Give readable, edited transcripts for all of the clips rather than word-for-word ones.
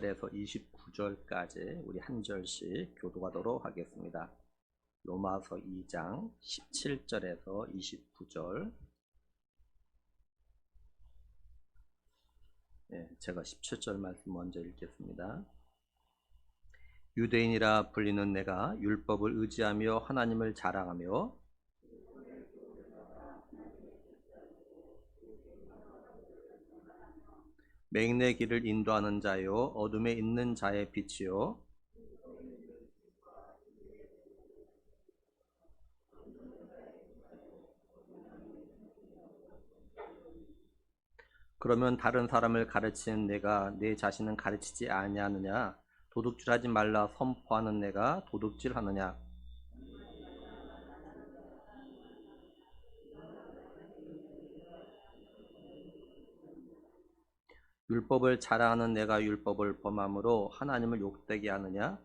그래서 29절까지 우리 한 절씩 교도하도록 하겠습니다. 로마서 2장 17절에서 29절. 제가 17절 말씀 먼저 읽겠습니다. 유대인이라 불리는 내가 율법을 의지하며 하나님을 자랑하며 맹인의 길을 인도하는 자요 어둠에 있는 자의 빛이요 그러면 다른 사람을 가르치는 내가 내 자신은 가르치지 아니하느냐? 도둑질하지 말라 선포하는 내가 도둑질하느냐? 율법을 자랑하는 내가 율법을 범함으로 하나님을 욕되게 하느냐?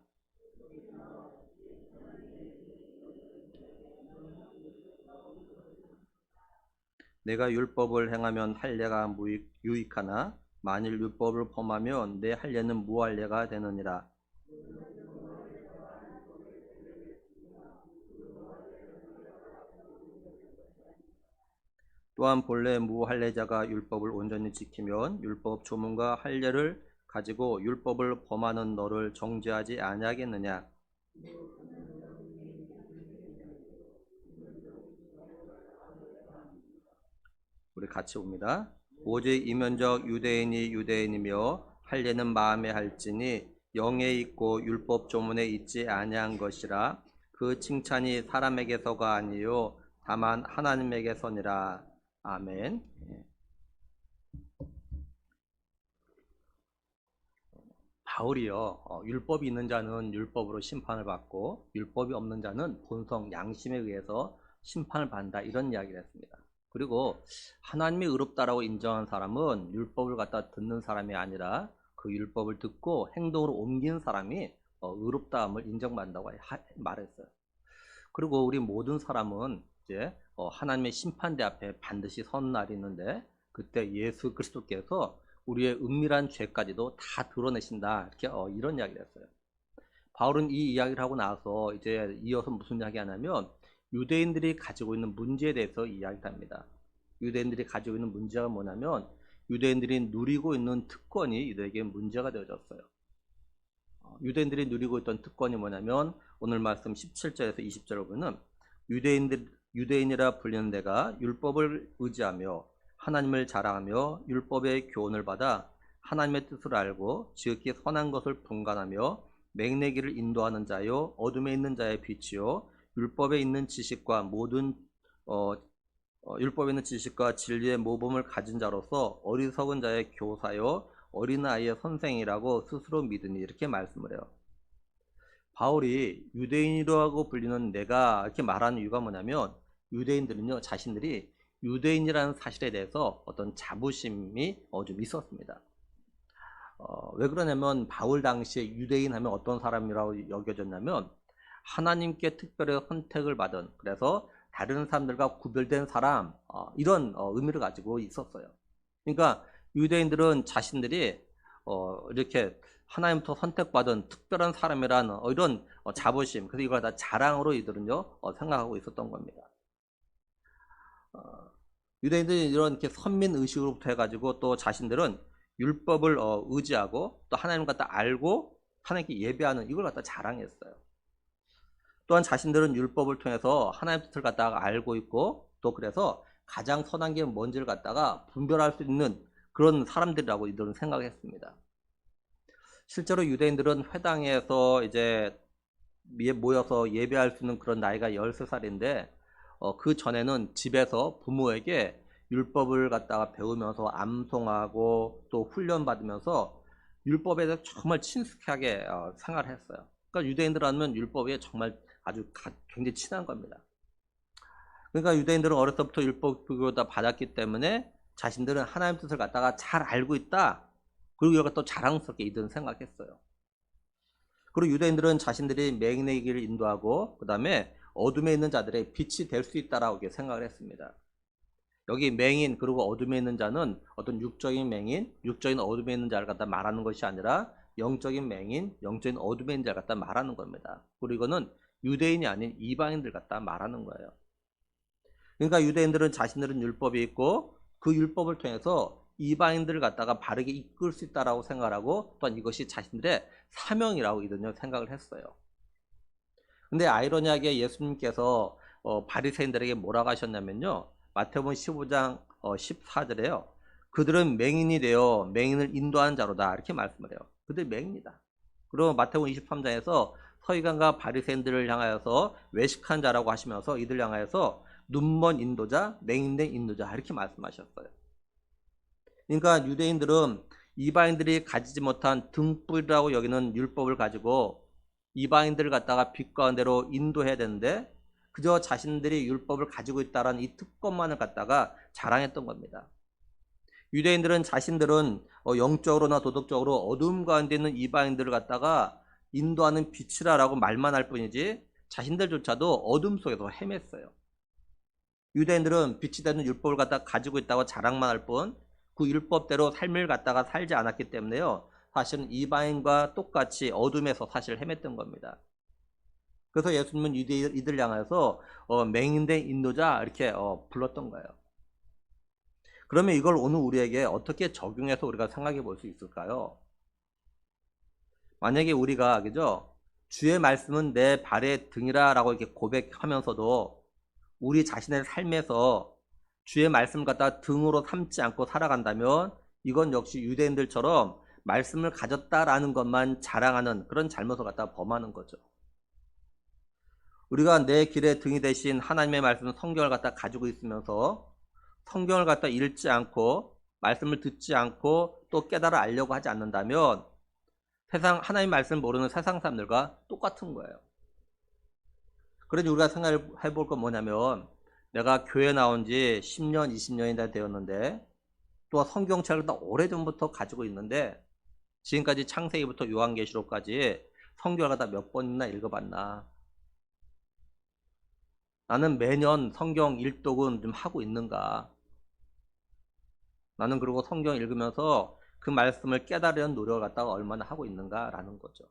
내가 율법을 행하면 할례가 유익하나 만일 율법을 범하면 내 할례는 무할례가 되느니라. 또한 본래 무할례자가 율법을 온전히 지키면 율법 조문과 할례를 가지고 율법을 범하는 너를 정죄하지 아니하겠느냐? 우리 같이 봅니다. 오직 이면적 유대인이 유대인이며 할례는 마음에 할지니 영에 있고 율법 조문에 있지 아니한 것이라. 그 칭찬이 사람에게서가 아니요 다만 하나님에게서니라. 아멘. 바울이요, 율법이 있는 자는 율법으로 심판을 받고 율법이 없는 자는 본성 양심에 의해서 심판을 받는다, 이런 이야기를 했습니다. 그리고 하나님이 의롭다라고 인정한 사람은 율법을 갖다 듣는 사람이 아니라 그 율법을 듣고 행동으로 옮긴 사람이 의롭다함을 인정받는다고 말했어요. 그리고 우리 모든 사람은 이제 하나님의 심판대 앞에 반드시 서는 날이 있는데 그때 예수 그리스도께서 우리의 은밀한 죄까지도 다 드러내신다, 이렇게 이런 이야기를 했어요. 바울은 이 이야기를 하고 나서 이제 이어서 무슨 이야기 하냐면 유대인들이 가지고 있는 문제에 대해서 이야기를 합니다. 유대인들이 가지고 있는 문제가 뭐냐면 유대인들이 누리고 있는 특권이 유대에게 문제가 되어졌어요. 유대인들이 누리고 있던 특권이 뭐냐면 오늘 말씀 17절에서 20절을 보면 유대인이라 불리는 데가 율법을 의지하며 하나님을 자랑하며 율법의 교훈을 받아 하나님의 뜻을 알고 지극히 선한 것을 분간하며 맹내기를 인도하는 자요 어둠에 있는 자의 빛이요 율법에 있는 지식과 율법에 있는 지식과 진리의 모범을 가진 자로서 어리석은 자의 교사요 어린아이의 선생이라고 스스로 믿으니, 이렇게 말씀을 해요. 바울이 유대인이라고 불리는 내가 이렇게 말하는 이유가 뭐냐면 유대인들은요 자신들이 유대인이라는 사실에 대해서 어떤 자부심이 좀 있었습니다. 왜 그러냐면 바울 당시에 유대인 하면 어떤 사람이라고 여겨졌냐면 하나님께 특별히 선택을 받은, 그래서 다른 사람들과 구별된 사람, 이런 의미를 가지고 있었어요. 그러니까 유대인들은 자신들이 이렇게 하나님부터 선택받은 특별한 사람이라는 이런 자부심, 그래서 이걸 다 자랑으로 이들은요 생각하고 있었던 겁니다. 유대인들이 이런 이렇게 선민 의식으로부터 해가지고 또 자신들은 율법을 의지하고 또 하나님 갖다 알고 하나님께 예배하는, 이걸 갖다 자랑했어요. 또한 자신들은 율법을 통해서 하나님 뜻을 갖다가 알고 있고 또 그래서 가장 선한 게 뭔지를 갖다가 분별할 수 있는 그런 사람들이라고 이들은 생각했습니다. 실제로 유대인들은 회당에서 이제 모여서 예배할 수 있는 그런 나이가 13살인데 그 전에는 집에서 부모에게 율법을 갖다가 배우면서 암송하고 또 훈련받으면서 율법에 대해서 정말 친숙하게 생활을 했어요. 그러니까 유대인들은 율법에 정말 아주 굉장히 친한 겁니다. 그러니까 유대인들은 어렸을 때부터 율법을 다 받았기 때문에 자신들은 하나님 뜻을 갖다가 잘 알고 있다, 그리고 이걸 또 자랑스럽게 이들은 생각했어요. 그리고 유대인들은 자신들이 맹인의 길을 인도하고 그 다음에 어둠에 있는 자들의 빛이 될 수 있다라고 생각을 했습니다. 여기 맹인 그리고 어둠에 있는 자는 어떤 육적인 맹인, 육적인 어둠에 있는 자를 갖다 말하는 것이 아니라 영적인 맹인, 영적인 어둠의 인자를 갖다 말하는 겁니다. 그리고 이거는 유대인이 아닌 이방인들 갖다 말하는 거예요. 그러니까 유대인들은 자신들은 율법이 있고 그 율법을 통해서 이방인들을 갖다가 바르게 이끌 수 있다라고 생각하고 또한 이것이 자신들의 사명이라고 이들은 생각을 했어요. 근데 아이러니하게 예수님께서 바리새인들에게 뭐라고 하셨냐면요. 마태복음 15장 14절에요. 그들은 맹인이 되어 맹인을 인도하는 자로다 이렇게 말씀을 해요. 그들 맹인이다. 그리고 마태복음 23장에서 서기관과 바리새인들을 향하여서 외식한 자라고 하시면서 이들 향하여서 눈먼 인도자, 맹인된 인도자 이렇게 말씀하셨어요. 그러니까 유대인들은 이방인들이 가지지 못한 등불이라고 여기는 율법을 가지고 이방인들을 갖다가 빛 가운데로 인도해야 되는데 그저 자신들이 율법을 가지고 있다는 이 특권만을 갖다가 자랑했던 겁니다. 유대인들은 자신들은 영적으로나 도덕적으로 어두움 가운데 있는 이방인들을 갖다가 인도하는 빛이라라고 말만 할 뿐이지 자신들조차도 어둠 속에서 헤맸어요. 유대인들은 빛이 되는 율법을 갖다가 가지고 있다고 자랑만 할 뿐 그 율법대로 삶을 갖다가 살지 않았기 때문에요. 사실은 이방인과 똑같이 어둠에서 사실 헤맸던 겁니다. 그래서 예수님은 이들 향해서 맹인된 인도자 이렇게 불렀던 거예요. 그러면 이걸 오늘 우리에게 어떻게 적용해서 우리가 생각해 볼 수 있을까요? 만약에 우리가 그죠? 주의 말씀은 내 발의 등이라 라고 이렇게 고백하면서도 우리 자신의 삶에서 주의 말씀 갖다 등으로 삼지 않고 살아간다면 이건 역시 유대인들처럼 말씀을 가졌다라는 것만 자랑하는 그런 잘못을 갖다 범하는 거죠. 우리가 내 길의 등이 대신 하나님의 말씀 성경을 갖다 가지고 있으면서 성경을 갖다 읽지 않고 말씀을 듣지 않고 또 깨달아 알려고 하지 않는다면 세상 하나님 말씀을 모르는 세상 사람들과 똑같은 거예요. 그러니 우리가 생각해 볼 건 뭐냐면 내가 교회 나온 지 10년, 20년이 되었는데 또 성경책을 다 오래전부터 가지고 있는데 지금까지 창세기부터 요한계시록까지 성경을 갖다 몇 번이나 읽어봤나? 나는 매년 성경 일독은 좀 하고 있는가? 나는 그리고 성경 읽으면서 그 말씀을 깨달으려는 노력을 갖다가 얼마나 하고 있는가라는 거죠.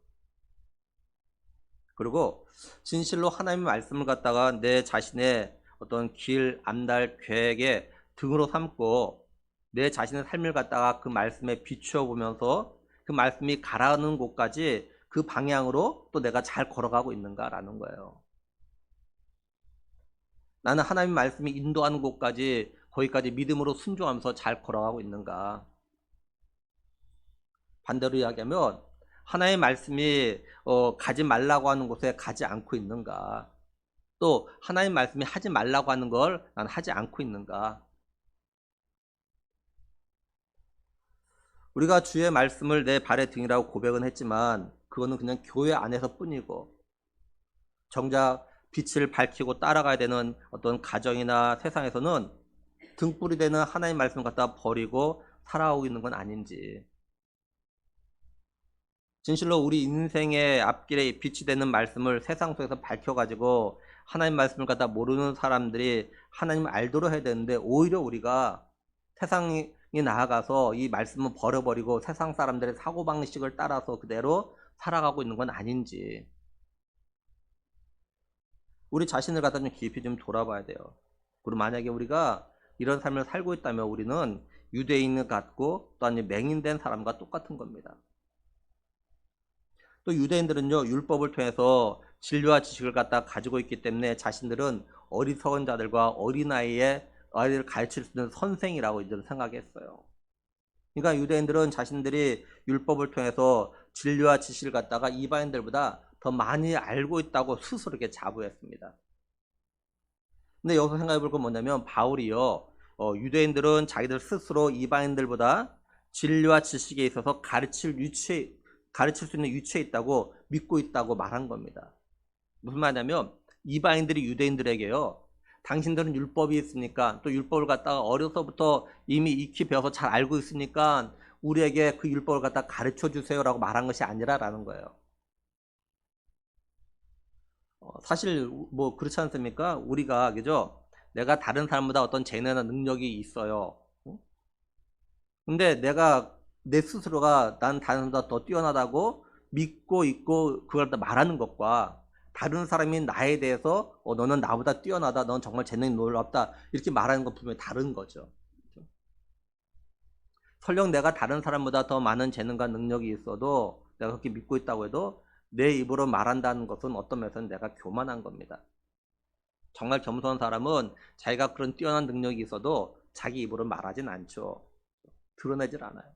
그리고 진실로 하나님의 말씀을 갖다가 내 자신의 어떤 길, 앞날, 계획에 등으로 삼고 내 자신의 삶을 갖다가 그 말씀에 비추어 보면서 그 말씀이 가라는 곳까지 그 방향으로 또 내가 잘 걸어가고 있는가라는 거예요. 나는 하나님 말씀이 인도하는 곳까지 거기까지 믿음으로 순종하면서 잘 걸어가고 있는가. 반대로 이야기하면 하나님의 말씀이 가지 말라고 하는 곳에 가지 않고 있는가. 또 하나님 말씀이 하지 말라고 하는 걸 난 하지 않고 있는가. 우리가 주의 말씀을 내 발의 등이라고 고백은 했지만 그거는 그냥 교회 안에서 뿐이고 정작 빛을 밝히고 따라가야 되는 어떤 가정이나 세상에서는 등불이 되는 하나님 말씀 갖다 버리고 살아오고 있는 건 아닌지. 진실로 우리 인생의 앞길에 빛이 되는 말씀을 세상 속에서 밝혀가지고 하나님 말씀을 갖다 모르는 사람들이 하나님을 알도록 해야 되는데 오히려 우리가 세상에 나아가서 이 말씀을 버려버리고 세상 사람들의 사고방식을 따라서 그대로 살아가고 있는 건 아닌지. 우리 자신을 갖다 좀 깊이 좀 돌아봐야 돼요. 그리고 만약에 우리가 이런 삶을 살고 있다면 우리는 유대인 같고 또 아니 맹인된 사람과 똑같은 겁니다. 또 유대인들은요 율법을 통해서 진리와 지식을 갖다 가지고 있기 때문에 자신들은 어리석은 자들과 어린아이의 아이들을 가르칠 수 있는 선생이라고 이제 생각했어요. 그러니까 유대인들은 자신들이 율법을 통해서 진리와 지식을 갖다가 이방인들보다 더 많이 알고 있다고 스스로 이렇게 자부했습니다. 근데 여기서 생각해 볼 건 뭐냐면 바울이요 유대인들은 자기들 스스로 이방인들보다 진리와 지식에 있어서 가르칠 수 있는 위치에 있다고 믿고 있다고 말한 겁니다. 무슨 말이냐면 이방인들이 유대인들에게요 당신들은 율법이 있으니까 또 율법을 갖다가 어려서부터 이미 익히 배워서 잘 알고 있으니까 우리에게 그 율법을 갖다 가르쳐 주세요라고 말한 것이 아니라라는 거예요. 사실 뭐 그렇지 않습니까? 우리가 그죠? 내가 다른 사람보다 어떤 재능이나 능력이 있어요. 근데 내가 내 스스로가 난 다른 사람보다 더 뛰어나다고 믿고 있고 그걸 다 말하는 것과 다른 사람이 나에 대해서 너는 나보다 뛰어나다, 넌 정말 재능이 놀랍다 이렇게 말하는 건 분명히 다른 거죠. 설령 내가 다른 사람보다 더 많은 재능과 능력이 있어도 내가 그렇게 믿고 있다고 해도 내 입으로 말한다는 것은 어떤 면에서는 내가 교만한 겁니다. 정말 겸손한 사람은 자기가 그런 뛰어난 능력이 있어도 자기 입으로 말하진 않죠. 드러내질 않아요.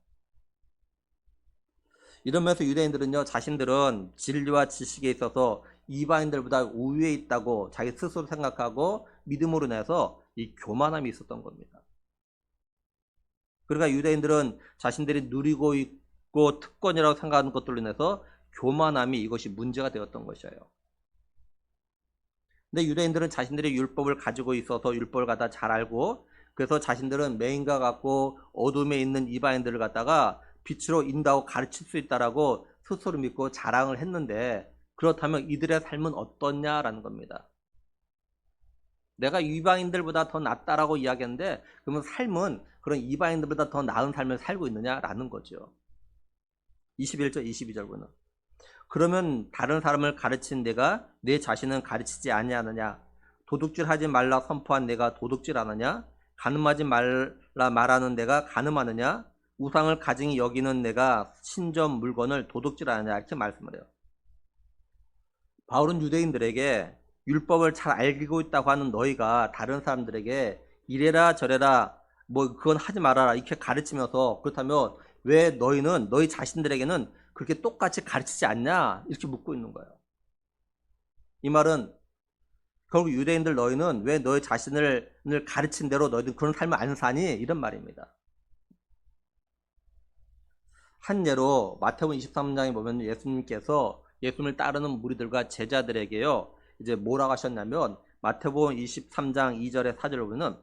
이러면서 유대인들은요, 자신들은 진리와 지식에 있어서 이방인들보다 우위에 있다고 자기 스스로 생각하고 믿음으로 인해서 이 교만함이 있었던 겁니다. 그러니까 유대인들은 자신들이 누리고 있고 특권이라고 생각하는 것들로 인해서 교만함이 이것이 문제가 되었던 것이에요. 근데 유대인들은 자신들이 율법을 가지고 있어서 율법을 갖다 잘 알고, 그래서 자신들은 맹인과 같고 어둠에 있는 이방인들을 갖다가 빛으로 인도하고 가르칠 수 있다라고 스스로 믿고 자랑을 했는데, 그렇다면 이들의 삶은 어떻냐라는 겁니다. 내가 이방인들보다 더 낫다라고 이야기하는데, 그러면 삶은 그런 이방인들보다 더 나은 삶을 살고 있느냐라는 거죠. 21절 22절 보면, 그러면 다른 사람을 가르친 내가 내 자신은 가르치지 아니하느냐? 도둑질하지 말라 선포한 내가 도둑질하느냐? 가늠하지 말라 말하는 내가 가늠하느냐? 우상을 가증히 여기는 내가 신전 물건을 도둑질하느냐? 이렇게 말씀을 해요. 바울은 유대인들에게 율법을 잘 알고 있다고 하는 너희가 다른 사람들에게 이래라 저래라 뭐 그건 하지 말아라 이렇게 가르치면서, 그렇다면 왜 너희는 너희 자신들에게는 그렇게 똑같이 가르치지 않냐 이렇게 묻고 있는 거예요. 이 말은 결국 유대인들 너희는 왜 너희 자신을 가르친 대로 너희들 그런 삶을 안 사니 이런 말입니다. 한 예로 마태복음 23장에 보면 예수님께서 예수님을 따르는 무리들과 제자들에게요 이제 뭐라고 하셨냐면, 마태복음 23장 2절에 4절을 보면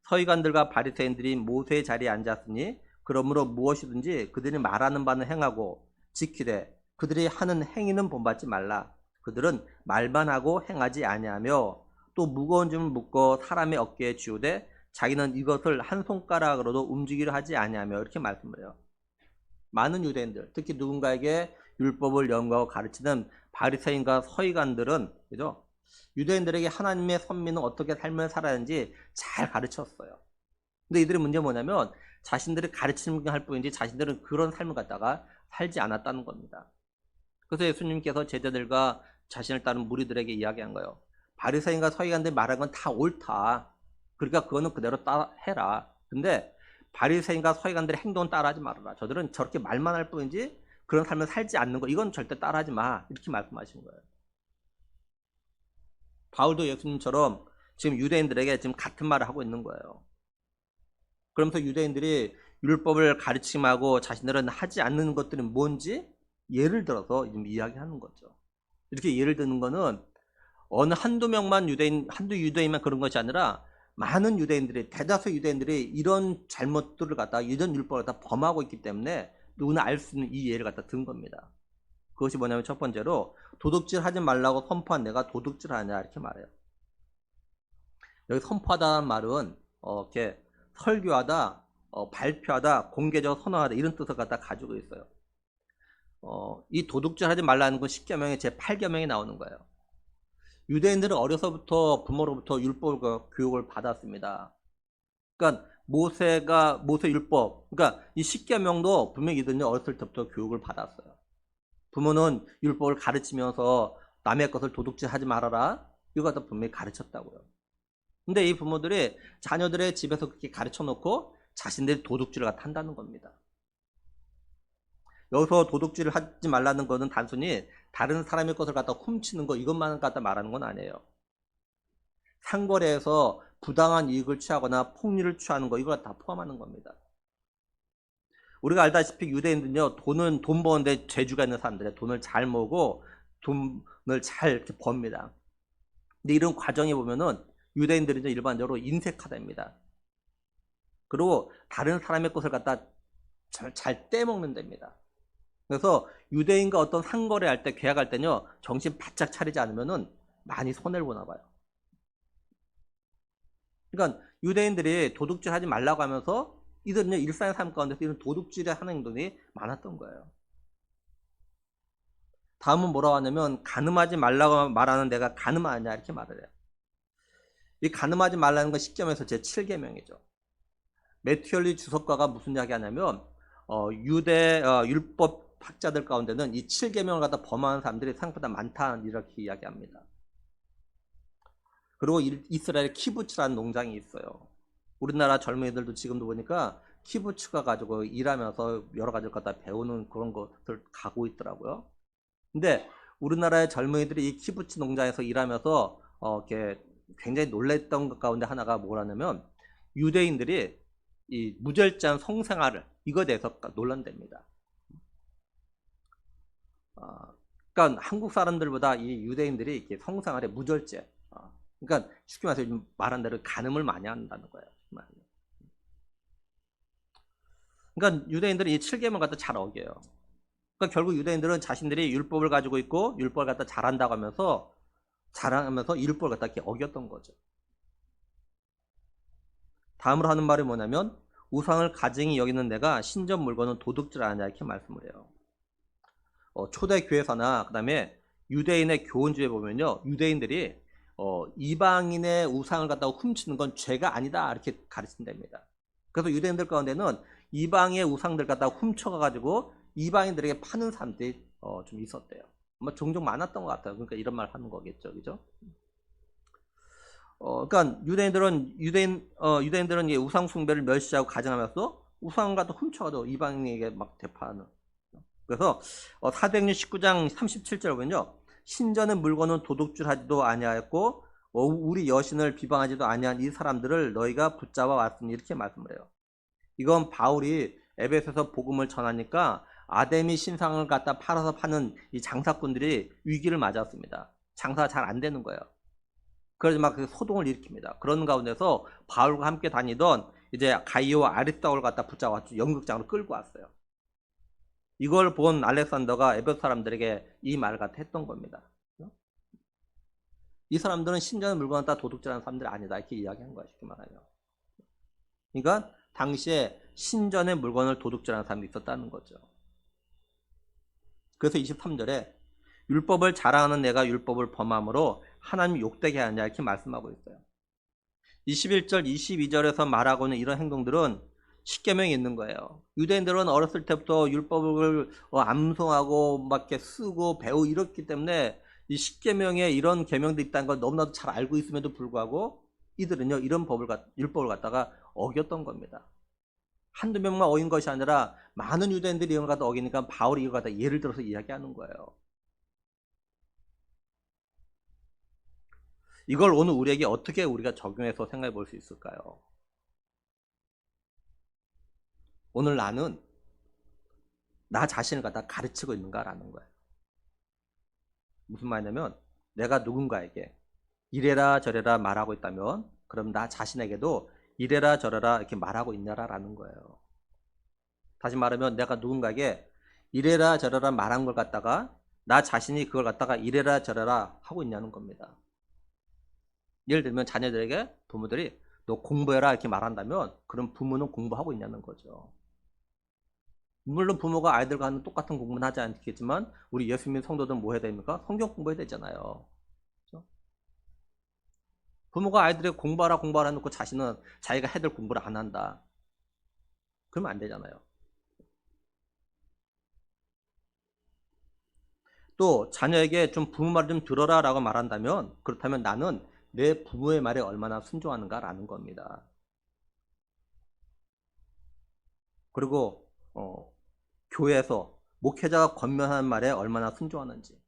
서기관들과 바리새인들이 모세의 자리에 앉았으니 그러므로 무엇이든지 그들이 말하는 바는 행하고 지키되 그들이 하는 행위는 본받지 말라. 그들은 말만 하고 행하지 아니하며 또 무거운 짐을 묶어 사람의 어깨에 쥐우되 자기는 이것을 한 손가락으로도 움직이려 하지 아니하며 이렇게 말씀을 해요. 많은 유대인들, 특히 누군가에게 율법을 연구하고 가르치는 바리새인과 서기관들은, 그죠? 유대인들에게 하나님의 선민은 어떻게 삶을 살아야 하는지 잘 가르쳤어요. 근데 이들의 문제는 뭐냐면 자신들이 가르치는 할 뿐이지 자신들은 그런 삶을 갖다가 살지 않았다는 겁니다. 그래서 예수님께서 제자들과 자신을 따른 무리들에게 이야기한 거예요. 바리새인과 서기관들이 말한 건 다 옳다. 그러니까 그거는 그대로 따라 해라. 근데 바리새인과 서기관들의 행동은 따라하지 말아라. 저들은 저렇게 말만 할 뿐이지 그런 삶을 살지 않는 거, 이건 절대 따라하지 마. 이렇게 말씀하신 거예요. 바울도 예수님처럼 지금 유대인들에게 지금 같은 말을 하고 있는 거예요. 그러면서 유대인들이 율법을 가르침하고 자신들은 하지 않는 것들이 뭔지 예를 들어서 지금 이야기하는 거죠. 이렇게 예를 드는 거는 어느 한두 명만 한두 유대인만 그런 것이 아니라 많은 유대인들이, 대다수 유대인들이 이런 잘못들을 갖다, 이런 율법을 갖다 범하고 있기 때문에 누구나 알 수 있는 이 예를 갖다 든 겁니다. 그것이 뭐냐면 첫 번째로 도둑질 하지 말라고 선포한 내가 도둑질하냐 이렇게 말해요. 여기 선포하다는 말은 이렇게 설교하다, 발표하다, 공개적으로 선언하다 이런 뜻을 갖다 가지고 있어요. 이 도둑질 하지 말라는 건 10계명의 제8계명에 나오는 거예요. 유대인들은 어려서부터 부모로부터 율법 교육을 받았습니다. 그러니까 모세 율법, 그러니까 이 10계명도 분명히 이들은 어렸을 때부터 교육을 받았어요. 부모는 율법을 가르치면서 남의 것을 도둑질하지 말아라 이거 갖다 분명히 가르쳤다고요. 근데 이 부모들이 자녀들의 집에서 그렇게 가르쳐 놓고 자신들이 도둑질을 갖다 한다는 겁니다. 여기서 도둑질을 하지 말라는 것은 단순히 다른 사람의 것을 갖다 훔치는 거 이것만 갖다 말하는 건 아니에요. 상거래에서 부당한 이익을 취하거나 폭리를 취하는 거 이걸 다 포함하는 겁니다. 우리가 알다시피 유대인들은요 돈 버는데 재주가 있는 사람들이에요. 돈을 잘 모으고 돈을 잘 이렇게 법니다. 근데 이런 과정에 보면은 유대인들이 일반적으로 인색하답니다. 그리고 다른 사람의 것을 갖다 잘 떼먹는 데입니다. 그래서 유대인과 어떤 상거래할 때, 계약할 때는요 정신 바짝 차리지 않으면은 많이 손해를 보나 봐요. 그러니까 유대인들이 도둑질 하지 말라고 하면서 이들은요, 일상의 삶 가운데서 이런 도둑질에 하는 행동이 많았던 거예요. 다음은 뭐라고 하냐면, 가늠하지 말라고 말하는 내가 가늠하냐, 이렇게 말을 해요. 이 가늠하지 말라는 건 십계명에서 제7계명이죠. 매튜얼리 주석가가 무슨 이야기 하냐면, 유대 율법 학자들 가운데는 이 7계명을 갖다 범하는 사람들이 생각보다 많다, 이렇게 이야기합니다. 그리고 이스라엘에 키부츠라는 농장이 있어요. 우리나라 젊은이들도 지금도 보니까 키부츠가 가지고 일하면서 여러 가지를 갖다 배우는 그런 것을 가고 있더라고요. 근데 우리나라의 젊은이들이 이 키부츠 농장에서 일하면서 이렇게 굉장히 놀랬던 것 가운데 하나가 뭐라냐면, 유대인들이 이 무절제한 성생활을, 이거에 대해서 논란됩니다. 그러니까 한국 사람들보다 이 유대인들이 이렇게 성생활에 무절제, 그러니까 쉽게 말해서 요즘 말한 대로 간음을 많이 한다는 거예요. 그러니까 유대인들이 이 7계명을 갖다 잘 어겨요. 그러니까 결국 유대인들은 자신들이 율법을 가지고 있고 율법을 갖다 잘한다고 하면서 자랑하면서 율법을 갖다 이렇게 어겼던 거죠. 다음으로 하는 말이 뭐냐면, 우상을 가증히 여기는 내가 신전 물건은 도둑질 아니냐, 이렇게 말씀을 해요. 초대 교회사나 그다음에 유대인의 교훈주에 보면요, 유대인들이 이방인의 우상을 갖다가 훔치는 건 죄가 아니다, 이렇게 가르친답니다. 그래서 유대인들 가운데는 이방의 우상들 갖다가 훔쳐가가지고 이방인들에게 파는 사람들이 좀 있었대요. 뭐 종종 많았던 것 같아요. 그러니까 이런 말 하는 거겠죠, 그죠? 그러니까 유대인들은 이 우상 숭배를 멸시하고 가증하면서 우상 갖다 훔쳐가지고 이방인에게 막 대파하는. 그래서 사도행전 19장 37절 보면요, 신전의 물건은 도둑질하지도 아니하였고 우리 여신을 비방하지도 아니한 이 사람들을 너희가 붙잡아 왔으니, 이렇게 말씀을 해요. 이건 바울이 에베소서 복음을 전하니까 아데미 신상을 갖다 팔아서 파는 이 장사꾼들이 위기를 맞았습니다. 장사가 잘 안 되는 거예요. 그래서 막 소동을 일으킵니다. 그런 가운데서 바울과 함께 다니던 이제 가이오와 아리스다고를 갖다 붙잡아 연극장으로 끌고 왔어요. 이걸 본 알렉산더가 에베소 사람들에게 이 말을 갖다 했던 겁니다. 이 사람들은 신전의 물건을 다 도둑질하는 사람들이 아니다, 이렇게 이야기한 거야, 쉽게 말하면. 그러니까 당시에 신전의 물건을 도둑질하는 사람이 있었다는 거죠. 그래서 23절에 율법을 자랑하는 내가 율법을 범함으로 하나님 욕되게 하느냐, 이렇게 말씀하고 있어요. 21절 22절에서 말하고 있는 이런 행동들은 십계명이 있는 거예요. 유대인들은 어렸을 때부터 율법을 암송하고 막 이렇게 쓰고 배우고 이렇기 때문에 이 십계명에 이런 계명도 있다는 걸 너무나도 잘 알고 있음에도 불구하고 이들은요, 이런 율법을 갖다가 어겼던 겁니다. 한두 명만 어긴 것이 아니라 많은 유대인들이 이런 걸 갖다 어기니까 바울이 이걸 갖다 예를 들어서 이야기하는 거예요. 이걸 오늘 우리에게 어떻게 우리가 적용해서 생각해 볼 수 있을까요? 오늘 나는 나 자신을 갖다 가르치고 있는가라는 거예요. 무슨 말이냐면, 내가 누군가에게 이래라 저래라 말하고 있다면 그럼 나 자신에게도 이래라 저래라 이렇게 말하고 있냐라는 거예요. 다시 말하면, 내가 누군가에게 이래라 저래라 말한 걸 갖다가 나 자신이 그걸 갖다가 이래라 저래라 하고 있냐는 겁니다. 예를 들면 자녀들에게 부모들이 너 공부해라 이렇게 말한다면 그럼 부모는 공부하고 있냐는 거죠. 물론 부모가 아이들과 하는 똑같은 공부는 하지 않겠지만 우리 예수 믿는 성도들은 뭐 해야 됩니까? 성경 공부해야 되잖아요. 그렇죠? 부모가 아이들에게 공부하라 해놓고 자신은 자기가 해야 될 공부를 안 한다. 그러면 안 되잖아요. 또 자녀에게 좀 부모 말 좀 들어라 라고 말한다면, 그렇다면 나는 내 부모의 말에 얼마나 순종하는가 라는 겁니다. 그리고 교회에서 목회자가 권면하는 말에 얼마나 순종하는지.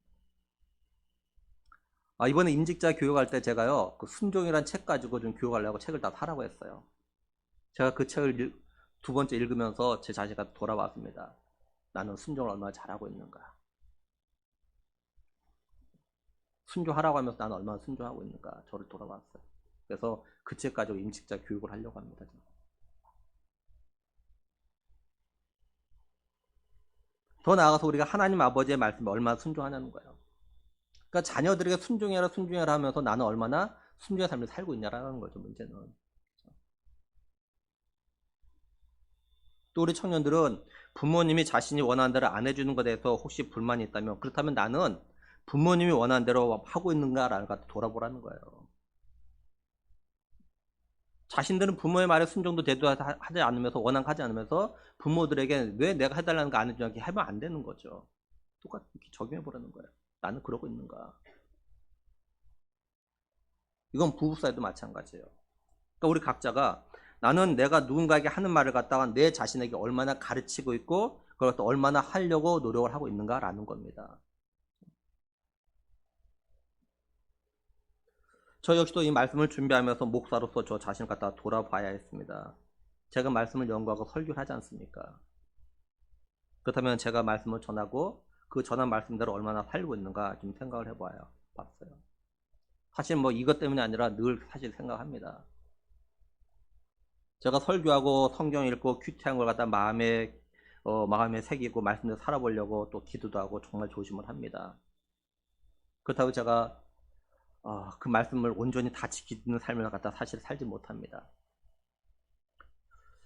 이번에 임직자 교육할 때 제가요, 그 순종이란 책 가지고 좀 교육하려고 책을 다 사라고 했어요. 제가 그 책을 두 번째 읽으면서 제 자신과 돌아왔습니다. 나는 순종을 얼마나 잘하고 있는가. 순종하라고 하면서 나는 얼마나 순종하고 있는가. 저를 돌아봤어요. 그래서 그 책 가지고 임직자 교육을 하려고 합니다. 더 나아가서 우리가 하나님 아버지의 말씀에 얼마나 순종하냐는 거예요. 그러니까 자녀들에게 순종해라 하면서 나는 얼마나 순종의 삶을 살고 있냐라는 거죠, 문제는. 또 우리 청년들은 부모님이 자신이 원하는 대로 안 해주는 것에 대해서 혹시 불만이 있다면, 그렇다면 나는 부모님이 원하는 대로 하고 있는가라는 걸 돌아보라는 거예요. 자신들은 부모의 말에 순종도 대도하지 않으면서, 원한 하지 않으면서 부모들에게 왜 내가 해달라는 거 안 해주냐 이렇게 하면 안 되는 거죠. 똑같이 이렇게 적용해 보라는 거예요. 나는 그러고 있는가. 이건 부부 사이도 마찬가지예요. 그러니까 우리 각자가 나는 내가 누군가에게 하는 말을 갖다가 내 자신에게 얼마나 가르치고 있고 그걸 또 얼마나 하려고 노력을 하고 있는가라는 겁니다. 저 역시도 이 말씀을 준비하면서 목사로서 저 자신을 갖다가 돌아봐야 했습니다. 제가 말씀을 연구하고 설교를 하지 않습니까? 그렇다면 제가 말씀을 전하고 그 전한 말씀대로 얼마나 살고 있는가 좀 생각을 해봐요. 봤어요. 사실 뭐 이것 때문이 아니라 늘 사실 생각합니다. 제가 설교하고 성경 읽고 큐티한 걸 갖다 마음에 새기고 말씀대로 살아보려고 또 기도도 하고 정말 조심을 합니다. 그렇다고 제가 그 말씀을 온전히 다 지키는 삶을 갖다 사실 살지 못합니다.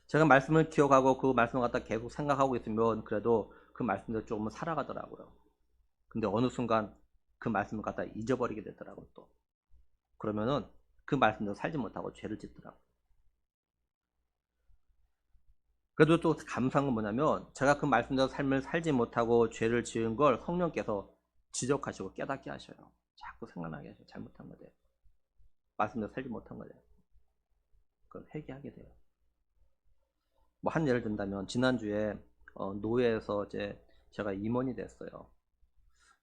제가 말씀을 기억하고 그 말씀을 갖다 계속 생각하고 있으면 그래도 그 말씀대로 조금은 살아가더라고요. 근데 어느 순간 그 말씀을 갖다 잊어버리게 되더라고요. 또 그러면은 그 말씀대로 살지 못하고 죄를 짓더라고요. 그래도 또 감사한 건 뭐냐면 제가 그 말씀대로 삶을 살지 못하고 죄를 지은 걸 성령께서 지적하시고 깨닫게 하셔요. 자꾸 생각나게 하셔요. 잘못한 거예요. 말씀대로 살지 못한 거예요. 그럼 회개하게 돼요. 뭐 한 예를 든다면 지난주에 노회에서 이제 제가 임원이 됐어요.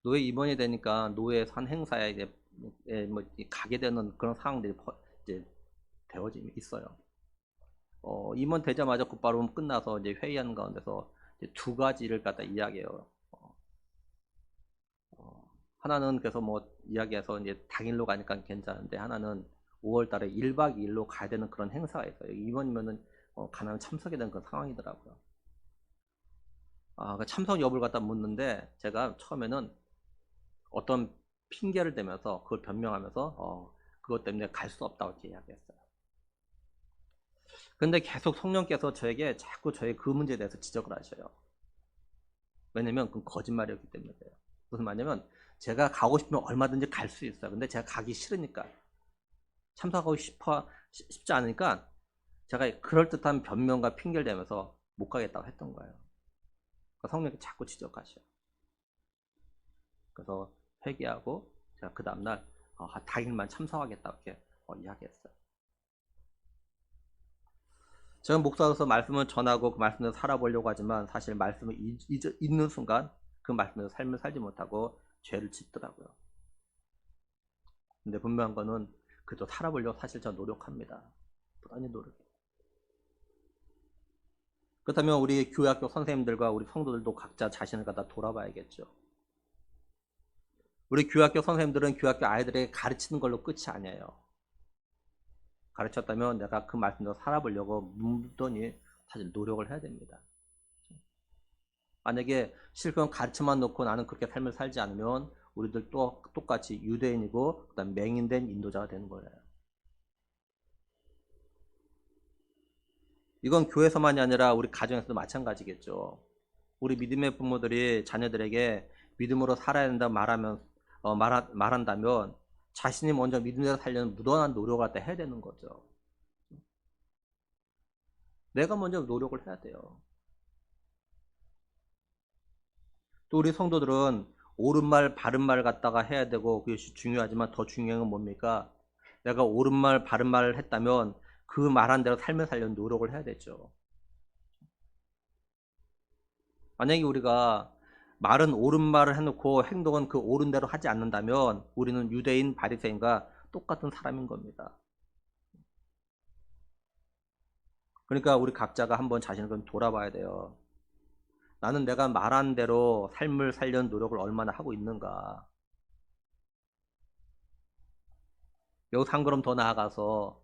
노회 임원이 되니까 노회에서 한 행사에 이제 뭐 가게 되는 그런 상황들이 이제 되어져 있어요. 임원 되자마자 곧바로 끝나서 이제 회의하는 가운데서 이제 두 가지를 갖다 이야기해요. 하나는 그래서 뭐 이야기해서 이제 당일로 가니까 괜찮은데 하나는 5월 달에 1박 2일로 가야 되는 그런 행사가 있어요. 임원이면은 가능하면 참석이 되는 그런 상황이더라고요. 그 참석 여부를 갖다 묻는데 제가 처음에는 어떤 핑계를 대면서 그걸 변명하면서 그것 때문에 갈 수 없다고 이렇게 이야기했어요. 근데 계속 성령께서 저에게 자꾸 저의 그 문제에 대해서 지적을 하셔요. 왜냐면 그건 거짓말이었기 때문에 그래요. 무슨 말이냐면 제가 가고 싶으면 얼마든지 갈 수 있어요. 근데 제가 가기 싫으니까 참석하고 싶지 않으니까 제가 그럴듯한 변명과 핑계를 대면서 못 가겠다고 했던 거예요. 그러니까 성령이 자꾸 지적하셔요. 그래서 회개하고 제가 그 다음날 당일만 참석하겠다고 이렇게 이야기했어요. 제가 목사로서 말씀을 전하고 그 말씀대로 살아보려고 하지만 사실 말씀을 잊는 순간 그 말씀대로 삶을 살지 못하고 죄를 짓더라고요. 근데 분명한 거는 그래도 살아보려고 사실 저 노력합니다. 부단히 노력해요. 그렇다면 우리 교회학교 선생님들과 우리 성도들도 각자 자신을 갖다 돌아봐야겠죠. 우리 교회학교 선생님들은 교회학교 아이들에게 가르치는 걸로 끝이 아니에요. 가르쳤다면 내가 그 말씀대로 살아보려고 묻더니 사실 노력을 해야 됩니다. 만약에 실컷 가르쳐만 놓고 나는 그렇게 삶을 살지 않으면 우리들 또 똑같이 유대인이고 그다음 맹인된 인도자가 되는 거예요. 이건 교회에서만이 아니라 우리 가정에서도 마찬가지겠죠. 우리 믿음의 부모들이 자녀들에게 믿음으로 살아야 된다 말한다면 자신이 먼저 믿음대로 살려는 무던한 노력을 갖다 해야 되는 거죠. 내가 먼저 노력을 해야 돼요. 또 우리 성도들은 옳은 말, 바른 말 갖다가 해야 되고 그것이 중요하지만 더 중요한 건 뭡니까? 내가 옳은 말, 바른 말을 했다면 그 말한 대로 삶을 살려는 노력을 해야 되죠. 만약에 우리가 말은 옳은 말을 해놓고 행동은 그 옳은 대로 하지 않는다면 우리는 유대인 바리새인과 똑같은 사람인 겁니다. 그러니까 우리 각자가 한번 자신을 좀 돌아봐야 돼요. 나는 내가 말한 대로 삶을 살려는 노력을 얼마나 하고 있는가. 여기서 한 걸음 더 나아가서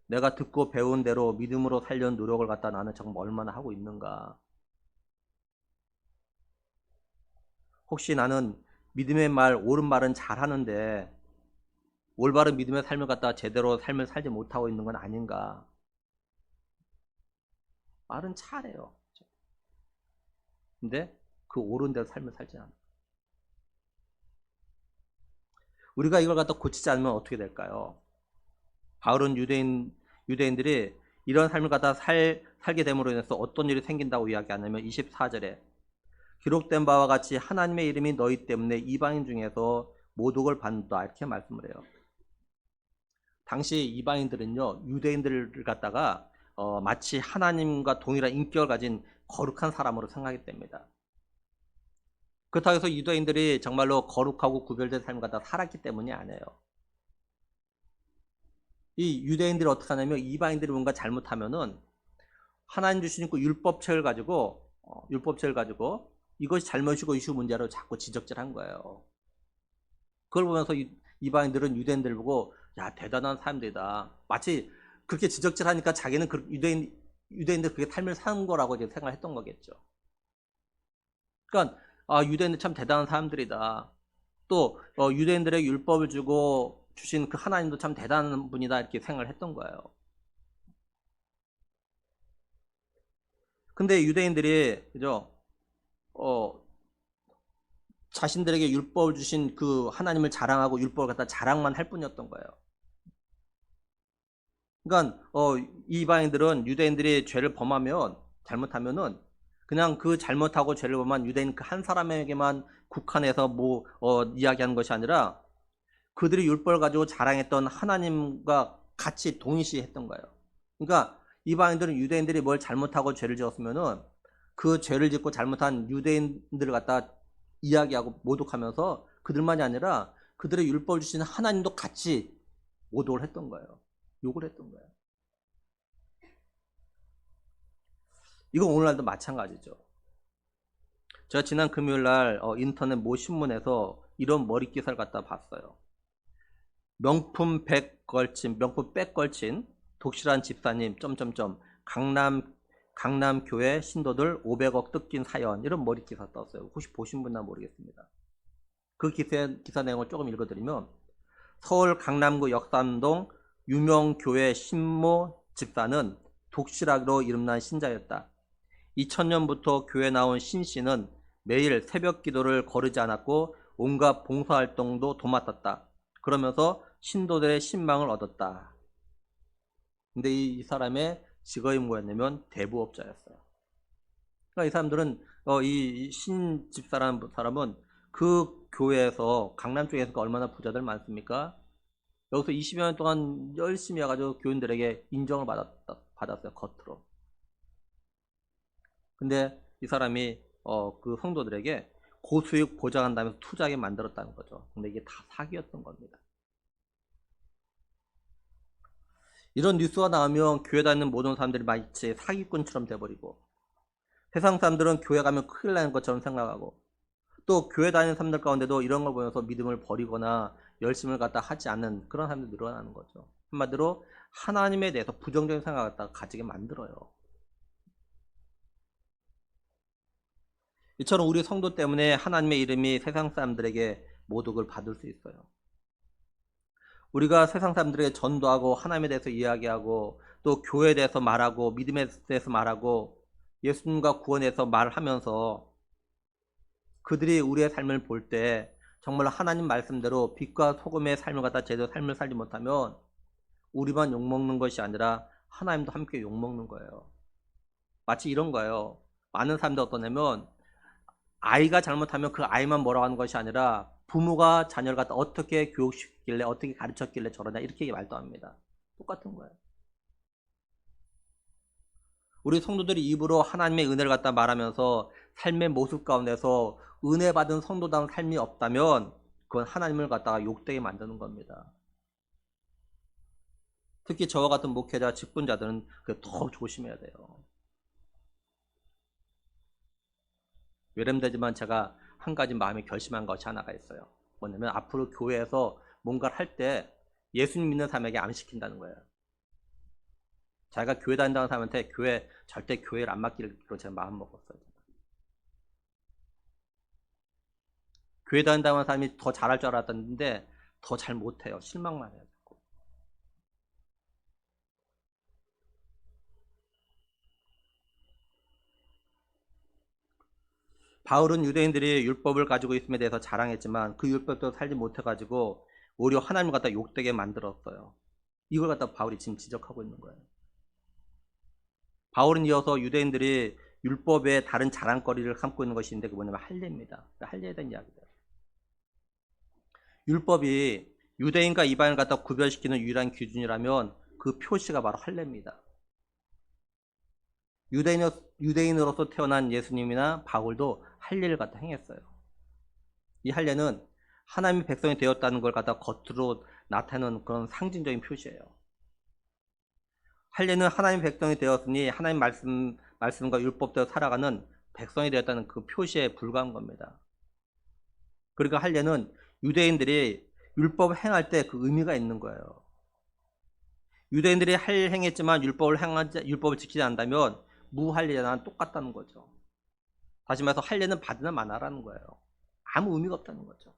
내가 듣고 배운 대로 믿음으로 살려는 노력을 갖다 나는 정말 얼마나 하고 있는가. 혹시 나는 믿음의 말, 옳은 말은 잘하는데 올바른 믿음의 삶을 갖다 제대로 삶을 살지 못하고 있는 건 아닌가. 말은 잘해요. 근데 그 옳은 대로 삶을 살지 않아. 우리가 이걸 갖다 고치지 않으면 어떻게 될까요? 바울은 유대인들이 이런 삶을 갖다 살게 됨으로 인해서 어떤 일이 생긴다고 이야기하냐면 24절에 기록된 바와 같이 하나님의 이름이 너희 때문에 이방인 중에서 모독을 받는다 이렇게 말씀을 해요. 당시 이방인들은요 유대인들을 갖다가 마치 하나님과 동일한 인격을 가진 거룩한 사람으로 생각하게 됩니다. 그렇다고 해서 유대인들이 정말로 거룩하고 구별된 삶을 갖다 살았기 때문이 아니에요. 이 유대인들이 어떻게 하냐면 이방인들이 뭔가 잘못하면은 하나님 주신 그 율법책을 가지고 이것이 잘못이고 이슈 문제로 자꾸 지적질한 거예요. 그걸 보면서 이방인들은 유대인들 보고 야 대단한 사람들이다. 마치 그렇게 지적질하니까 자기는 유대인들 그게 삶을 사는 거라고 이제 생각했던 거겠죠. 그러니까 유대인들 참 대단한 사람들이다. 또 유대인들에게 율법을 주신 그 하나님도 참 대단한 분이다 이렇게 생각을 했던 거예요. 근데 유대인들이 그죠? 자신들에게 율법을 주신 그 하나님을 자랑하고 율법을 갖다 자랑만 할 뿐이었던 거예요. 그러니까 이방인들은 유대인들이 죄를 범하면 잘못하면은 그냥 그 잘못하고 죄를 범한 유대인 그 한 사람에게만 국한해서 이야기하는 것이 아니라 그들이 율법을 가지고 자랑했던 하나님과 같이 동일시했던 거예요. 그러니까 이방인들은 유대인들이 뭘 잘못하고 죄를 지었으면은 그 죄를 짓고 잘못한 유대인들을 갖다 이야기하고 모독하면서 그들만이 아니라 그들의 율법을 주신 하나님도 같이 모독을 했던 거예요. 욕을 했던 거예요. 이건 오늘날도 마찬가지죠. 제가 지난 금요일 날 인터넷 모 신문에서 이런 머리 기사를 갖다 봤어요. 명품 백 걸친 독실한 집사님 강남 교회 신도들 500억 뜯긴 사연 이런 머리 기사 떴어요. 혹시 보신 분나 모르겠습니다. 그 기사 내용을 조금 읽어드리면 서울 강남구 역삼동 유명 교회 신모 집사는 독실하기로 이름난 신자였다. 2000년부터 교회 나온 신 씨는 매일 새벽 기도를 거르지 않았고 온갖 봉사활동도 도맡았다. 그러면서 신도들의 신망을 얻었다. 근데 이 사람의 직업이 뭐였냐면 대부업자였어요. 그러니까 이 사람들은 이 신 집사라는 사람은 그 교회에서 강남 쪽에서 얼마나 부자들 많습니까? 여기서 20여 년 동안 열심히 해가지고 교인들에게 인정을 받았어요. 겉으로. 근데 이 사람이 그 성도들에게 고수익 보장한다면서 투자하게 만들었다는 거죠. 근데 이게 다 사기였던 겁니다. 이런 뉴스가 나오면 교회 다니는 모든 사람들이 마치 사기꾼처럼 돼버리고 세상 사람들은 교회 가면 큰일 나는 것처럼 생각하고 또 교회 다니는 사람들 가운데도 이런 걸 보면서 믿음을 버리거나 열심을 갖다 하지 않는 그런 사람들이 늘어나는 거죠. 한마디로 하나님에 대해서 부정적인 생각을 갖다가 가지게 만들어요. 이처럼 우리 성도 때문에 하나님의 이름이 세상 사람들에게 모독을 받을 수 있어요. 우리가 세상 사람들에게 전도하고 하나님에 대해서 이야기하고 또 교회에 대해서 말하고 믿음에 대해서 말하고 예수님과 구원에 대해서 말하면서 그들이 우리의 삶을 볼 때 정말 하나님 말씀대로 빛과 소금의 삶을 갖다 제대로 삶을 살지 못하면 우리만 욕먹는 것이 아니라 하나님도 함께 욕먹는 거예요. 마치 이런 거예요. 많은 사람들 어떠냐면 아이가 잘못하면 그 아이만 뭐라고 하는 것이 아니라 부모가 자녀를 갖다 어떻게 교육시켰길래 어떻게 가르쳤길래 저러냐 이렇게 말도 합니다. 똑같은 거예요. 우리 성도들이 입으로 하나님의 은혜를 갖다 말하면서 삶의 모습 가운데서 은혜 받은 성도다운 삶이 없다면 그건 하나님을 갖다가 욕되게 만드는 겁니다. 특히 저와 같은 목회자 직분자들은 더 조심해야 돼요. 외람되지만 제가 한 가지 마음에 결심한 것이 하나가 있어요. 뭐냐면 앞으로 교회에서 뭔가를 할 때 예수님 믿는 사람에게 안 시킨다는 거예요. 자기가 교회 다닌다는 사람한테 절대 교회를 안 맡기로 제가 마음 먹었어요. 교회 다닌다는 사람이 더 잘할 줄 알았는데 더 잘 못해요. 실망만 해요. 바울은 유대인들이 율법을 가지고 있음에 대해서 자랑했지만 그 율법도 살지 못해가지고 오히려 하나님을 갖다 욕되게 만들었어요. 이걸 갖다 바울이 지금 지적하고 있는 거예요. 바울은 이어서 유대인들이 율법의 다른 자랑거리를 삼고 있는 것이 있는데 그 뭐냐면 할례입니다. 할례에 대한 이야기다. 율법이 유대인과 이방인을 갖다 구별시키는 유일한 기준이라면 그 표시가 바로 할례입니다. 유대인으로서 태어난 예수님이나 바울도 할례를 갖다 행했어요. 이 할례는 하나님의 백성이 되었다는 걸 갖다 겉으로 나타내는 그런 상징적인 표시예요. 할례는 하나님의 백성이 되었으니 하나님 말씀과 율법대로 살아가는 백성이 되었다는 그 표시에 불과한 겁니다. 그러니까 할례는 유대인들이 율법을 행할 때 그 의미가 있는 거예요. 유대인들이 할례를 행했지만 율법을 지키지 않는다면 무할례자나 똑같다는 거죠. 다시 말해서 할례는 받으나 마나라는 거예요. 아무 의미가 없다는 거죠.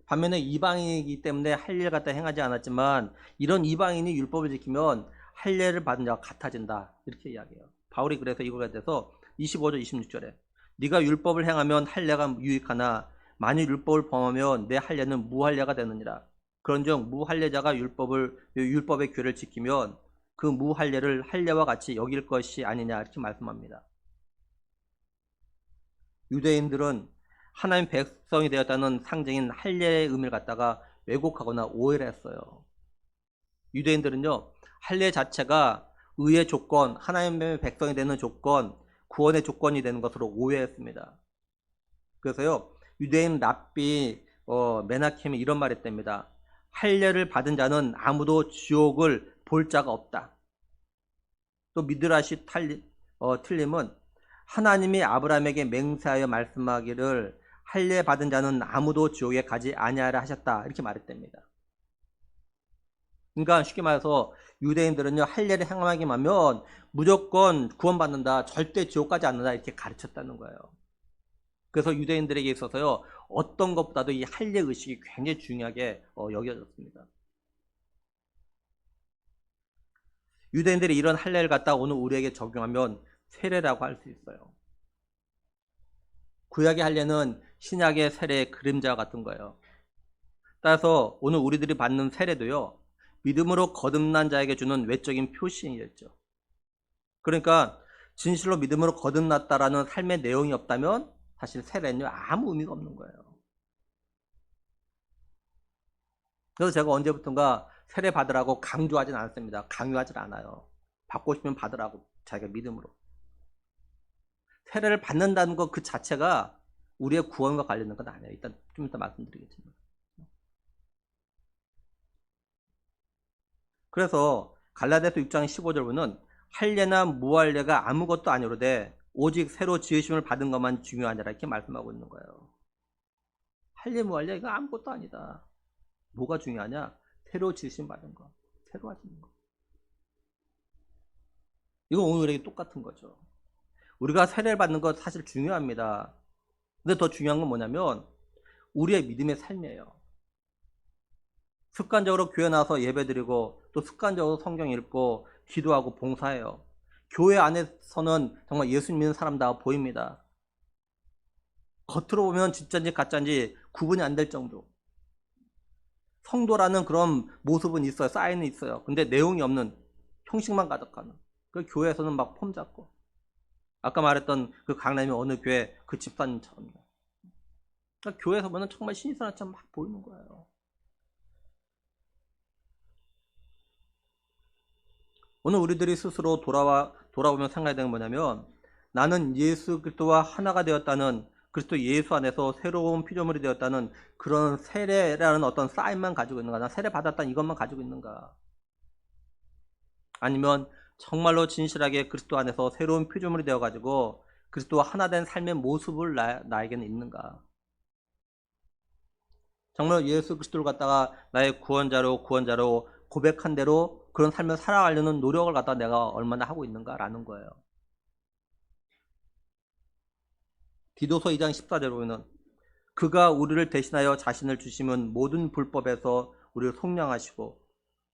반면에 이방인이기 때문에 할례를 갖다 행하지 않았지만 이런 이방인이 율법을 지키면 할례를 받은 자와 같아진다. 이렇게 이야기해요. 바울이 그래서 이거에 대해서 25절 26절에 네가 율법을 행하면 할례가 유익하나 만일 율법을 범하면 내 할례는 무할례가 되느니라. 그런즉 무할례자가 율법의 규례를 지키면 그 무할례를 할례와 같이 여길 것이 아니냐 이렇게 말씀합니다. 유대인들은 하나님 백성이 되었다는 상징인 할례의 의미를 갖다가 왜곡하거나 오해를 했어요. 유대인들은요, 할례 자체가 의의 조건, 하나님의 백성이 되는 조건, 구원의 조건이 되는 것으로 오해했습니다. 그래서요, 유대인 랍비 메나켐이 이런 말을 했답니다. 할례를 받은 자는 아무도 지옥을 볼 자가 없다. 또 미드라시 틀림은 하나님이 아브라함에게 맹세하여 말씀하기를 할례 받은 자는 아무도 지옥에 가지 아니하라 하셨다. 이렇게 말했답니다. 그러니까 쉽게 말해서 유대인들은요, 할례를 행하기만 하면 무조건 구원받는다, 절대 지옥 가지 않는다 이렇게 가르쳤다는 거예요. 그래서 유대인들에게 있어서요, 어떤 것보다도 이 할례 의식이 굉장히 중요하게 여겨졌습니다. 유대인들이 이런 할례를 갖다 오늘 우리에게 적용하면 세례라고 할 수 있어요. 구약의 할례는 신약의 세례의 그림자와 같은 거예요. 따라서 오늘 우리들이 받는 세례도요, 믿음으로 거듭난 자에게 주는 외적인 표시였죠. 그러니까 진실로 믿음으로 거듭났다라는 삶의 내용이 없다면 사실 세례는 아무 의미가 없는 거예요. 그래서 제가 언제부턴가 세례 받으라고 강조하진 않습니다. 강요하진 않아요. 받고 싶으면 받으라고, 자기가 믿음으로. 세례를 받는다는 것 그 자체가 우리의 구원과 관련된 건 아니에요. 일단 좀 이따 말씀드리겠지만. 그래서 갈라디아서 6장 15절 보면 할례나 무할례가 아무것도 아니로되 오직 새로 지으심을 받은 것만 중요하니라 이렇게 말씀하고 있는 거예요. 할례 무할례 이거 아무것도 아니다. 뭐가 중요하냐? 새로 지으심 받은 거, 새로 하시는 거. 이건 오늘에게 똑같은 거죠. 우리가 세례를 받는 것 사실 중요합니다. 근데 더 중요한 건 뭐냐면 우리의 믿음의 삶이에요. 습관적으로 교회 나와서 예배드리고 또 습관적으로 성경 읽고 기도하고 봉사해요. 교회 안에서는 정말 예수 믿는 사람다 보입니다. 겉으로 보면 진짜인지 가짜인지 구분이 안 될 정도. 성도라는 그런 모습은 있어요. 사인은 있어요. 근데 내용이 없는, 형식만 가득하는. 그 교회에서는 막 폼 잡고. 아까 말했던 그 강남의 어느 교회 그 집사님처럼. 그러니까 교회에서 보면 정말 신이사람처럼 막 보이는 거예요. 오늘 우리들이 스스로 돌아보면 생각해야 되는 건 뭐냐면 나는 예수 그리스도와 하나가 되었다는, 그리스도 예수 안에서 새로운 피조물이 되었다는 그런 세례라는 어떤 사인만 가지고 있는가? 나 세례 받았다는 이것만 가지고 있는가? 아니면 정말로 진실하게 그리스도 안에서 새로운 피조물이 되어가지고 그리스도와 하나 된 삶의 모습을 나에게는 있는가? 정말 예수 그리스도를 갖다가 나의 구원자로 고백한 대로 그런 삶을 살아가려는 노력을 갖다 내가 얼마나 하고 있는가라는 거예요. 디도서 2장 14절에 보면 그가 우리를 대신하여 자신을 주심은 모든 불법에서 우리를 속량하시고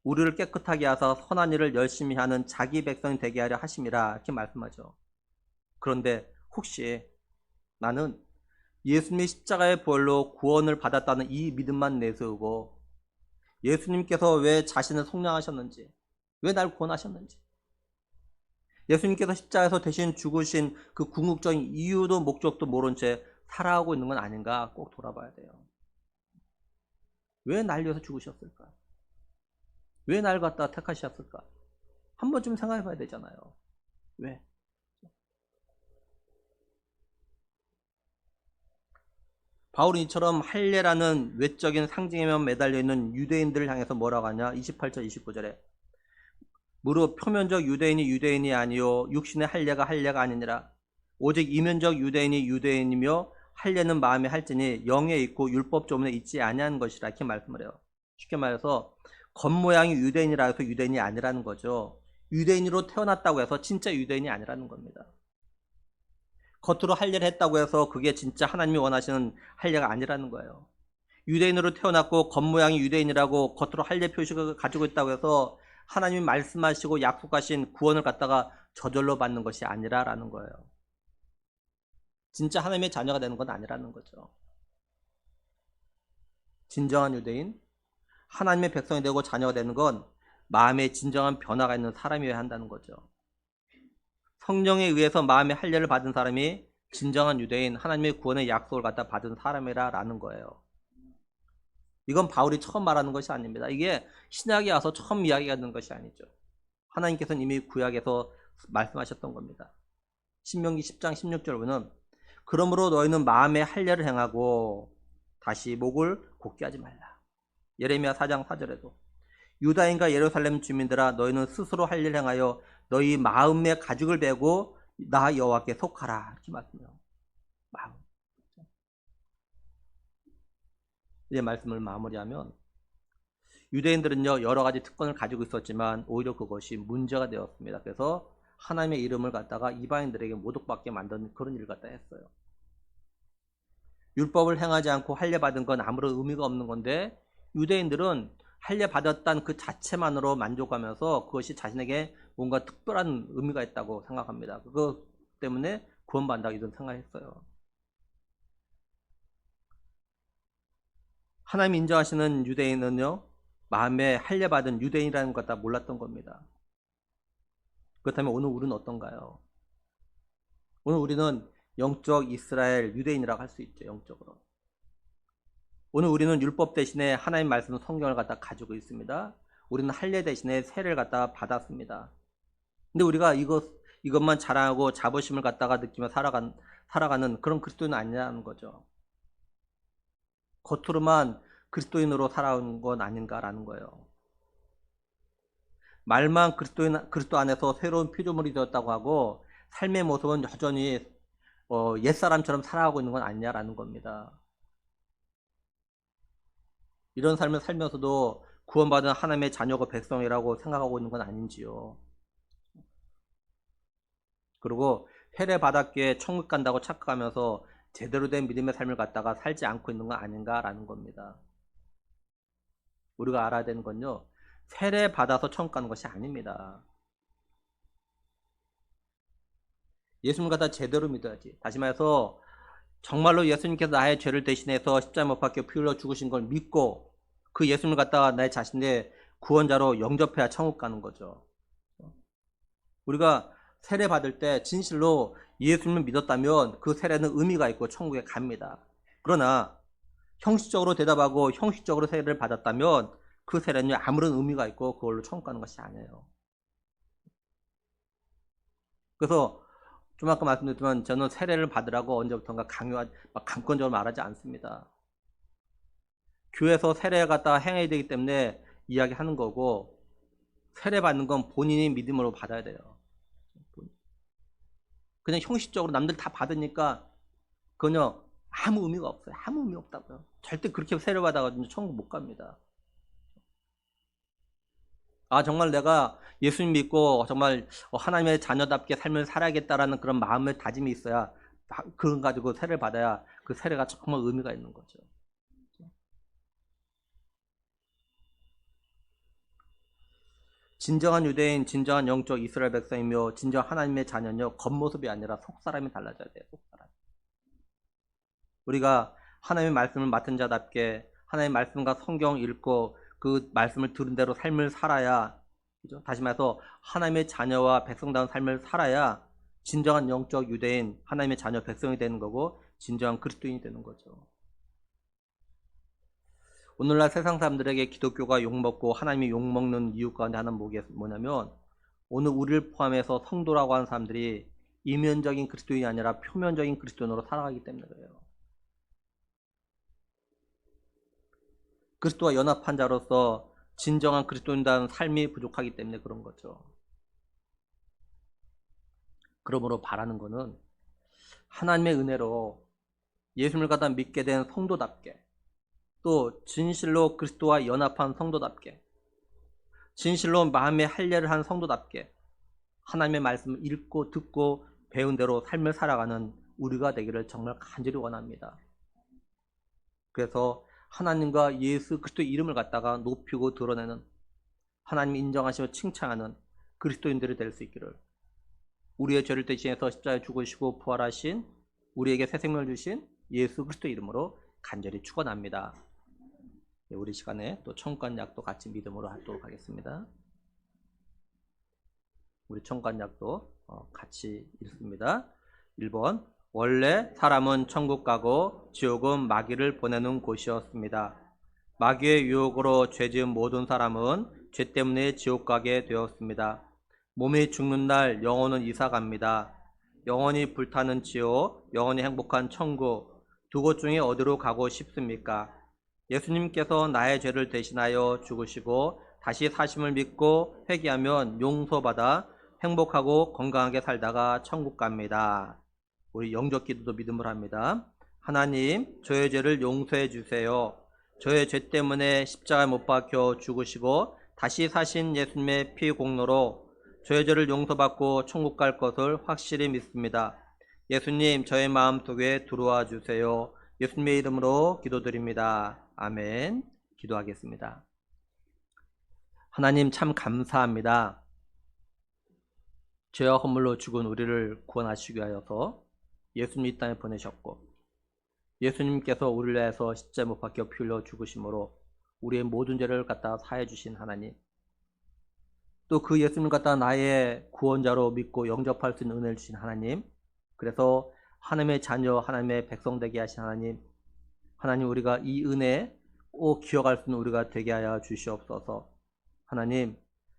우리를 깨끗하게 하사 선한 일을 열심히 하는 자기 백성이 되게 하려 하심이라 이렇게 말씀하죠. 그런데 혹시 나는 예수님의 십자가의 보혈로 구원을 받았다는 이 믿음만 내세우고 예수님께서 왜 자신을 속량하셨는지, 왜 날 구원하셨는지, 예수님께서 십자가에서 대신 죽으신 그 궁극적인 이유도 목적도 모른 채 살아가고 있는 건 아닌가 꼭 돌아봐야 돼요. 왜 날 위해서 죽으셨을까? 왜 날 갖다 택하셨을까? 한 번쯤 생각해 봐야 되잖아요. 왜? 바울은 이처럼 할례라는 외적인 상징에만 매달려 있는 유대인들을 향해서 뭐라고 하냐? 28절 29절에 무릇 표면적 유대인이 유대인이 아니요 육신의 할례가 아니니라. 오직 이면적 유대인이 유대인이며 할례는 마음에 할지니 영에 있고 율법 조문에 있지 아니한 것이라 이렇게 말씀을 해요. 쉽게 말해서 겉모양이 유대인이라 해서 유대인이 아니라는 거죠. 유대인으로 태어났다고 해서 진짜 유대인이 아니라는 겁니다. 겉으로 할례를 했다고 해서 그게 진짜 하나님이 원하시는 할례가 아니라는 거예요. 유대인으로 태어났고 겉모양이 유대인이라고 겉으로 할례 표식을 가지고 있다고 해서 하나님이 말씀하시고 약속하신 구원을 갖다가 저절로 받는 것이 아니라라는 거예요. 진짜 하나님의 자녀가 되는 건 아니라는 거죠. 진정한 유대인, 하나님의 백성이 되고 자녀가 되는 건 마음에 진정한 변화가 있는 사람이어야 한다는 거죠. 성령에 의해서 마음의 할례를 받은 사람이 진정한 유대인, 하나님의 구원의 약속을 갖다 받은 사람이라는 거예요. 이건 바울이 처음 말하는 것이 아닙니다. 이게 신약에 와서 처음 이야기가 되는 것이 아니죠. 하나님께서는 이미 구약에서 말씀하셨던 겁니다. 신명기 10장 16절 보면 그러므로 너희는 마음의 할례를 행하고 다시 목을 곧게 하지 말라. 예레미야 4장 4절에도 유다인과 예루살렘 주민들아 너희는 스스로 할례를 행하여 너희 마음의 가죽을 베고 나 여호와께 속하라. 이렇게 말씀해요. 마음. 이제 말씀을 마무리하면 유대인들은요 여러 가지 특권을 가지고 있었지만 오히려 그것이 문제가 되었습니다. 그래서 하나님의 이름을 갖다가 이방인들에게 모독받게 만든 그런 일을 갖다 했어요. 율법을 행하지 않고 할례 받은 건 아무런 의미가 없는 건데 유대인들은 할례 받았다는 그 자체만으로 만족하면서 그것이 자신에게 뭔가 특별한 의미가 있다고 생각합니다. 그것 때문에 구원받는다 이런 생각을 했어요. 하나님 인정하시는 유대인은요 마음에 할례 받은 유대인이라는 것 다 몰랐던 겁니다. 그렇다면 오늘 우리는 어떤가요? 오늘 우리는 영적 이스라엘 유대인이라고 할 수 있죠. 영적으로. 오늘 우리는 율법 대신에 하나님 말씀 성경을 갖다 가지고 있습니다. 우리는 할례 대신에 세례를 갖다 받았습니다. 근데 우리가 이것만 자랑하고 자부심을 갖다가 느끼며 살아가는 그런 그리스도인은 아니라는 거죠. 겉으로만 그리스도인으로 살아온 건 아닌가라는 거예요. 말만 그리스도 안에서 새로운 피조물이 되었다고 하고 삶의 모습은 여전히 옛사람처럼 살아가고 있는 건 아니냐라는 겁니다. 이런 삶을 살면서도 구원받은 하나님의 자녀고 백성이라고 생각하고 있는 건 아닌지요. 그리고 세례 받았기에 천국 간다고 착각하면서 제대로 된 믿음의 삶을 갖다가 살지 않고 있는 건 아닌가라는 겁니다. 우리가 알아야 되는 건요. 세례 받아서 천국 가는 것이 아닙니다. 예수님을 갖다 제대로 믿어야지. 다시 말해서 정말로 예수님께서 나의 죄를 대신해서 십자가 못 박혀 피 흘려 죽으신 걸 믿고 그 예수님을 갖다가 내 자신의 구원자로 영접해야 천국 가는 거죠. 우리가 세례 받을 때 진실로 예수님을 믿었다면 그 세례는 의미가 있고 천국에 갑니다. 그러나 형식적으로 대답하고 형식적으로 세례를 받았다면 그 세례는 아무런 의미가 있고 그걸로 천국 가는 것이 아니에요. 그래서 좀 아까 말씀드렸지만 저는 세례를 받으라고 언제부턴가 강권적으로 말하지 않습니다. 교회에서 세례 갖다가 행해야 되기 때문에 이야기하는 거고 세례 받는 건 본인이 믿음으로 받아야 돼요. 그냥 형식적으로 남들 다 받으니까 그건요 아무 의미가 없어요. 아무 의미 없다고요. 절대 그렇게 세례 받아가지고 천국 못 갑니다. 아 정말 내가 예수님 믿고 정말 하나님의 자녀답게 삶을 살아야겠다라는 그런 마음의 다짐이 있어야 그런 가지고 세례를 받아야 그 세례가 정말 의미가 있는 거죠. 진정한 유대인, 진정한 영적 이스라엘 백성이며 진정 하나님의 자녀는요, 겉모습이 아니라 속사람이 달라져야 돼요. 속사람. 우리가 하나님의 말씀을 맡은 자답게 하나님의 말씀과 성경 읽고 그 말씀을 들은 대로 삶을 살아야, 그죠? 다시 말해서 하나님의 자녀와 백성다운 삶을 살아야 진정한 영적 유대인, 하나님의 자녀 백성이 되는 거고 진정한 그리스도인이 되는 거죠. 오늘날 세상 사람들에게 기독교가 욕먹고 하나님이 욕먹는 이유 가운데 하나는 뭐냐면, 오늘 우리를 포함해서 성도라고 하는 사람들이 이면적인 그리스도인이 아니라 표면적인 그리스도인으로 살아가기 때문에 그래요. 그리스도와 연합한 자로서 진정한 그리스도인다운 삶이 부족하기 때문에 그런 거죠. 그러므로 바라는 것은 하나님의 은혜로 예수님을 갖다 믿게 된 성도답게, 또 진실로 그리스도와 연합한 성도답게, 진실로 마음의 할례를 한 성도답게 하나님의 말씀을 읽고 듣고 배운 대로 삶을 살아가는 우리가 되기를 정말 간절히 원합니다. 그래서 하나님과 예수 그리스도의 이름을 갖다가 높이고 드러내는, 하나님 인정하시며 칭찬하는 그리스도인들이 될 수 있기를, 우리의 죄를 대신해서 십자가에 죽으시고 부활하신, 우리에게 새 생명을 주신 예수 그리스도 이름으로 간절히 축원합니다. 우리 시간에 또 천국간 약도 같이 믿음으로 하도록 하겠습니다. 우리 천국간 약도 같이 읽습니다. 1번, 원래 사람은 천국 가고 지옥은 마귀를 보내는 곳이었습니다. 마귀의 유혹으로 죄 지은 모든 사람은 죄 때문에 지옥 가게 되었습니다. 몸이 죽는 날 영혼은 이사 갑니다. 영원히 불타는 지옥, 영원히 행복한 천국, 두 곳 중에 어디로 가고 싶습니까? 예수님께서 나의 죄를 대신하여 죽으시고 다시 사심을 믿고 회개하면 용서받아 행복하고 건강하게 살다가 천국 갑니다. 우리 영적 기도도 믿음으로 합니다. 하나님, 저의 죄를 용서해 주세요. 저의 죄 때문에 십자가에 못 박혀 죽으시고 다시 사신 예수님의 피 공로로 저의 죄를 용서받고 천국 갈 것을 확실히 믿습니다. 예수님, 저의 마음속에 들어와 주세요. 예수님의 이름으로 기도드립니다. 아멘. 기도하겠습니다. 하나님, 참 감사합니다. 죄와 허물로 죽은 우리를 구원하시기 위하여서 예수님 이 땅에 보내셨고, 예수님께서 우리를 위해서 십자가에 못 박혀 피 흘려 죽으심으로 우리의 모든 죄를 갖다 사해 주신 하나님, 또 그 예수님을 갖다 나의 구원자로 믿고 영접할 수 있는 은혜를 주신 하나님, 그래서 하나님의 자녀, 하나님의 백성 되게 하신 하나님, 하나님, 우리가 이 은혜 꼭 기억할 수 있는 우리가 되게 하여 주시옵소서. 하나님,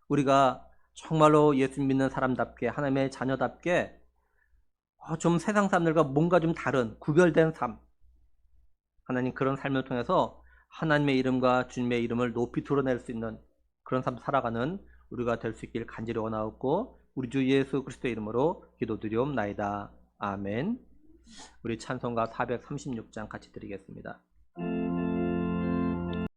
우리가 정말로 예수 믿는 사람답게, 하나님의 자녀답게 좀 세상 사람들과 뭔가 좀 다른 구별된 삶, 하나님, 그런 삶을 통해서 하나님의 이름과 주님의 이름을 높이 드러낼 수 있는 그런 삶 살아가는 우리가 될 수 있길 간절히 원하옵고, 우리 주 예수 그리스도의 이름으로 기도드리옵나이다. 아멘. 우리 찬송가 436장 같이 드리겠습니다.